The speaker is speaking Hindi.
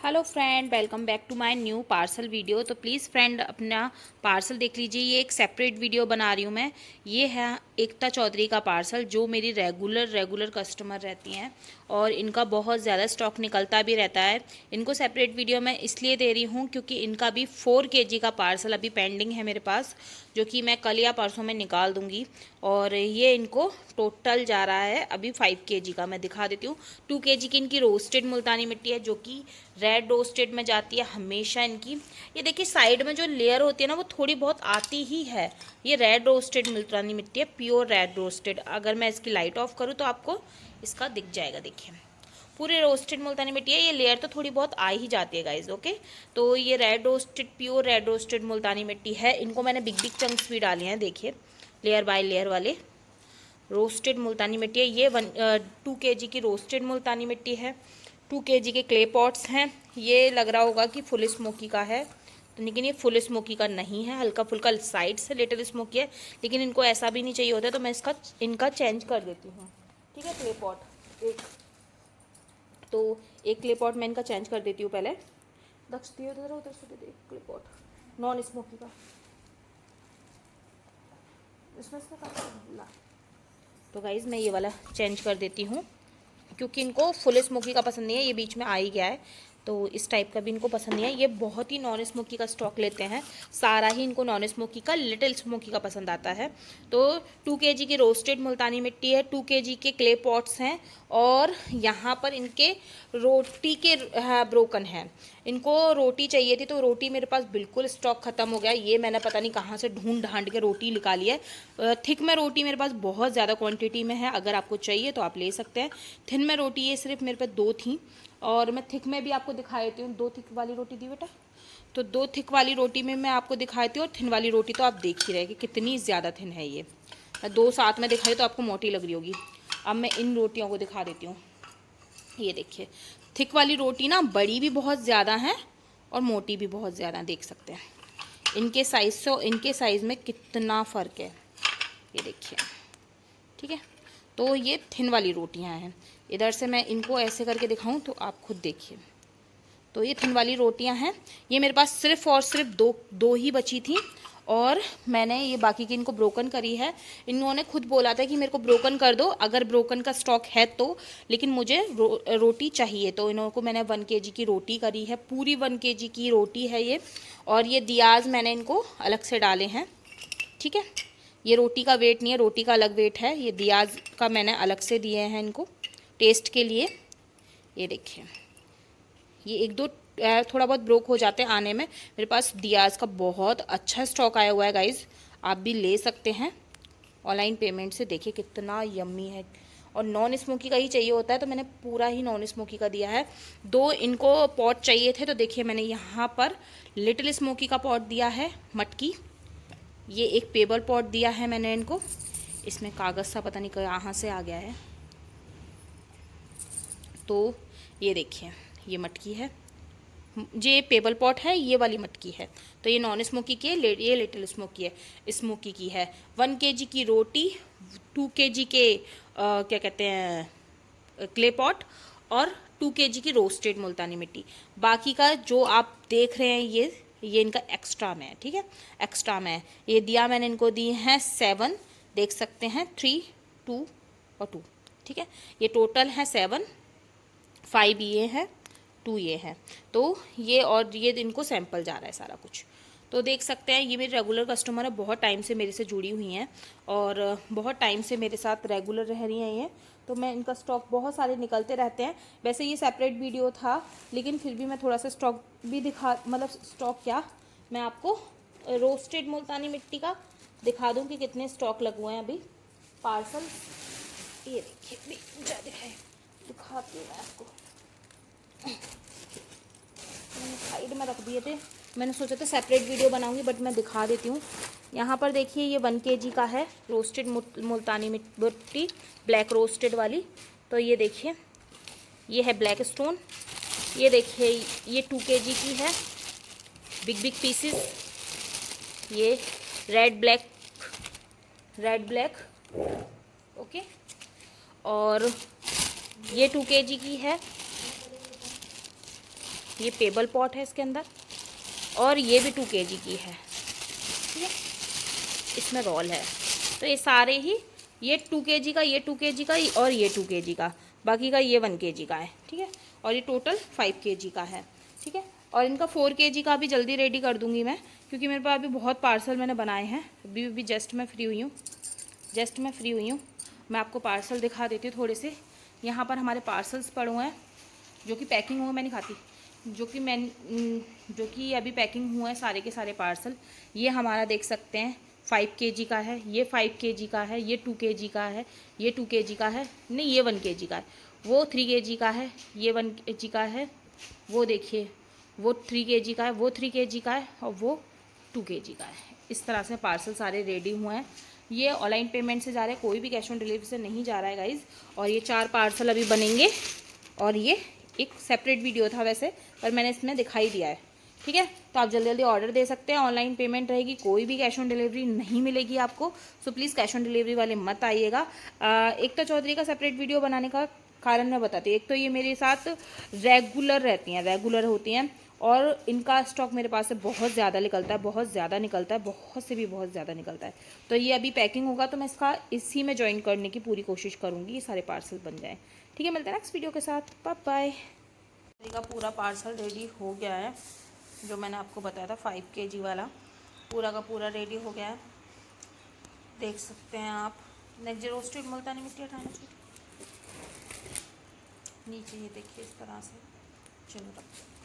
Hello friend, welcome back to my new parcel video. तो प्लीज़ फ्रेंड अपना पार्सल देख लीजिए। ये एक सेपरेट वीडियो बना रही हूँ मैं। ये है एकता चौधरी का पार्सल, जो मेरी रेगुलर कस्टमर रहती हैं और इनका बहुत ज़्यादा स्टॉक निकलता भी रहता है। इनको सेपरेट वीडियो मैं इसलिए दे रही हूँ क्योंकि इनका भी 4 kg का पार्सल अभी पेंडिंग है मेरे पास, जो कि मैं कल या परसों में निकाल दूँगी। और ये इनको टोटल जा रहा है अभी 5 kg का। मैं दिखा देती हूँ। 2 kg की इनकी रोस्टेड मुल्तानी मिट्टी है, जो कि रेड रोस्टेड में जाती है हमेशा इनकी। ये देखिए साइड में जो लेयर होती है ना, वो थोड़ी बहुत आती ही है। ये रेड रोस्टेड मुल्तानी मिट्टी है, प्योर रेड रोस्टेड। अगर मैं इसकी लाइट ऑफ करूँ तो आपको इसका दिख जाएगा। देखिए पूरे रोस्टेड मुल्तानी मिट्टी है। ये लेयर तो थोड़ी बहुत आ ही जाती है गाइज, ओके। तो ये red roasted, pure red roasted Multani mitti है। इनको मैंने बिग बिग चंक्स भी डाले हैं, देखिए लेयर बाय लेयर वाले रोस्टेड मुल्तानी मिट्टी है। ये 2 kg की रोस्टेड मुल्तानी मिट्टी है। 2 kg के क्ले पॉट्स हैं। ये लग रहा होगा कि फुल स्मोकी का है, तो लेकिन ये फुल स्मोकी का नहीं है, हल्का फुल्का साइड से लिटिल स्मोकी है। लेकिन इनको ऐसा भी नहीं चाहिए होता है, तो मैं इनका चेंज कर देती हूँ। ठीक है, क्ले पॉट तो एक क्ले पॉट मैं इनका चेंज कर देती हूँ पहले। दक्ष दिए उधर से दे क्ले पॉट नॉन स्मोकी का, इसमें से ला। तो गाइज़ मैं ये वाला चेंज कर देती हूँ, क्योंकि इनको फुल स्मोकी का पसंद नहीं है। ये बीच में आ ही गया है, तो इस टाइप का भी इनको पसंद नहीं है। ये बहुत ही नॉन स्मोकी का स्टॉक लेते हैं, सारा ही इनको नॉन स्मोकी का, लिटिल स्मोकी का पसंद आता है। तो 2 kg की रोस्टेड मुल्तानी मिट्टी है, 2 kg के क्ले पॉट्स हैं, और यहाँ पर इनके रोटी के ब्रोकन हैं। इनको रोटी चाहिए थी, तो रोटी मेरे पास बिल्कुल स्टॉक ख़त्म हो गया। ये मैंने पता नहीं कहाँ से ढूंढ ढांड के रोटी निकाली है। थिक में रोटी मेरे पास बहुत ज़्यादा क्वांटिटी में है, अगर आपको चाहिए तो आप ले सकते हैं। थिन में रोटी ये सिर्फ मेरे पास 2 थी, और मैं थिक में भी आपको दिखा देती हूँ। 2 थिक वाली रोटी दी बेटा, तो 2 थिक वाली रोटी में मैं आपको दिखाती हूँ। और थिन वाली रोटी तो आप देख ही रहे कि कितनी ज़्यादा थिन है ये। मैं 2 साथ में दिखाई तो आपको मोटी लग रही होगी। अब मैं इन रोटियों को दिखा देती हूँ। ये देखिए थिक वाली रोटी ना बड़ी भी बहुत ज़्यादा है और मोटी भी बहुत ज़्यादा, देख सकते हैं इनके साइज़ से इनके साइज़ में कितना फ़र्क है। ये देखिए, ठीक है। तो ये थिन वाली रोटियां हैं। इधर से मैं इनको ऐसे करके दिखाऊं तो आप खुद देखिए। तो ये थिन वाली रोटियां हैं। ये मेरे पास सिर्फ और सिर्फ दो ही बची थी, और मैंने ये बाकी की इनको ब्रोकन करी है। इन्होंने खुद बोला था कि मेरे को ब्रोकन कर दो अगर ब्रोकन का स्टॉक है तो, लेकिन मुझे रोटी चाहिए। तो इन्हों को मैंने 1 kg की रोटी करी है, पूरी 1 kg की रोटी है ये। और ये दियाज मैंने इनको अलग से डाले हैं, ठीक है। ये रोटी का वेट नहीं है, रोटी का अलग वेट है। ये दियाज का मैंने अलग से दिए हैं इनको टेस्ट के लिए। ये देखिए, ये एक दो थोड़ा बहुत ब्रोक हो जाते हैं आने में। मेरे पास दियाज का बहुत अच्छा स्टॉक आया हुआ है गाइज, आप भी ले सकते हैं ऑनलाइन पेमेंट से। देखिए कितना यम्मी है, और नॉन स्मोकी का ही चाहिए होता है, तो मैंने पूरा ही नॉन स्मोकी का दिया है। 2 इनको पॉट चाहिए थे, तो देखिए मैंने यहाँ पर लिटिल स्मोकी का पॉट दिया है, मटकी। ये एक पेपर पॉट दिया है मैंने इनको, इसमें कागज़ सा पता नहीं कहाँ से आ गया है। तो ये देखिए, ये मटकी है, ये पेपर पॉट है, ये वाली मटकी है। तो ये नॉन स्मोकी की है, ये लिटिल स्मोकी है, स्मोकी की है। 1 kg की रोटी, 2 kg के क्या कहते हैं क्ले पॉट, और 2 kg की रोस्टेड मुल्तानी मिट्टी। बाकी का जो आप देख रहे हैं ये इनका एक्स्ट्रा में है, ठीक है, एक्स्ट्रा में है। ये दिया मैंने इनको दिए हैं 7, देख सकते हैं 3, 2 और 2, ठीक है। ये टोटल है 7, 5 ये है, 2 ये है। तो ये और ये इनको सैंपल जा रहा है सारा कुछ। तो देख सकते हैं ये मेरी रेगुलर कस्टमर है, बहुत टाइम से मेरे से जुड़ी हुई हैं और बहुत टाइम से मेरे साथ रेगुलर रह रही हैं ये। तो मैं इनका स्टॉक बहुत सारे निकलते रहते हैं। वैसे ये सेपरेट वीडियो था, लेकिन फिर भी मैं थोड़ा सा स्टॉक भी मतलब स्टॉक क्या, मैं आपको रोस्टेड मुल्तानी मिट्टी का दिखा दूँ कि कितने स्टॉक लगे हुए हैं अभी पार्सल। ये देखिए, दिखाती हूँ मैं आपको। साइड में रख दिए थे, मैंने सोचा था सेपरेट वीडियो बनाऊंगी, बट मैं दिखा देती हूँ। यहाँ पर देखिए ये 1 kg का है रोस्टेड मुल्तानी मिट्टी, ब्लैक रोस्टेड वाली। तो ये देखिए, ये है ब्लैक स्टोन। ये देखिए ये 2 kg की है, बिग बिग पीसेस। ये रेड ब्लैक, ओके। और ये 2 kg की है, ये पेबल पॉट है इसके अंदर, और ये भी 2 kg की है, ठीक है। इसमें रोल है, तो ये सारे ही, ये 2 kg का, ये 2 kg का, और ये 2 kg का, बाकी का ये 1 kg का है, ठीक है। और ये टोटल 5 kg का है, ठीक है। और इनका 4 kg का भी जल्दी रेडी कर दूंगी मैं, क्योंकि मेरे पास अभी बहुत पार्सल मैंने बनाए हैं। अभी जस्ट मैं फ्री हुई हूँ, मैं आपको पार्सल दिखा देती हूँ थोड़े से। यहाँ पर हमारे पार्सल्स पड़े हुए हैं, जो कि पैकिंग हुए, मैं नहीं खाती, जो कि अभी पैकिंग हुआ है सारे के सारे पार्सल। ये हमारा देख सकते हैं 5 kg का है, ये 5 kg का है, ये 2 kg का है, ये 2 kg का है, नहीं ये 1 kg का है, वो 3 kg का है, ये 1 kg का है, वो देखिए वो 3 kg का है, वो 3 kg का है, और वो 2 kg का है। इस तरह से पार्सल सारे रेडी हुए हैं। ये ऑनलाइन पेमेंट से जा रहे हैं, कोई भी कैश ऑन डिलीवरी से नहीं जा रहा है गाइज़। और ये 4 पार्सल अभी बनेंगे, और ये एक सेपरेट वीडियो था वैसे, पर मैंने इसमें दिखाई दिया है, ठीक है। तो आप जल्दी जल्दी ऑर्डर दे सकते हैं, ऑनलाइन पेमेंट रहेगी, कोई भी कैश ऑन डिलीवरी नहीं मिलेगी आपको। So please cash on delivery वाले मत आइएगा। एकता चौधरी का सेपरेट वीडियो बनाने का कारण मैं बताती हूँ। एक तो ये मेरे साथ रेगुलर होती हैं, और इनका स्टॉक मेरे पास से बहुत ज़्यादा निकलता है, बहुत से भी बहुत ज़्यादा निकलता है। तो ये अभी पैकिंग होगा तो मैं इसी में ज्वाइन करने की पूरी कोशिश करूँगी, ये सारे पार्सल बन जाएँ, ठीक है। मिलते हैं नेक्स्ट वीडियो के साथ, बाय बाय। का पूरा पार्सल रेडी हो गया है, जो मैंने आपको बताया था 5 kg वाला, पूरा का पूरा रेडी हो गया है, देख सकते हैं आप। नेक्स्ट रोस्टेड मुल्तानी मिट्टी हटाना चाहिए नीचे, ये देखिए इस तरह से। चलो रखते हैं।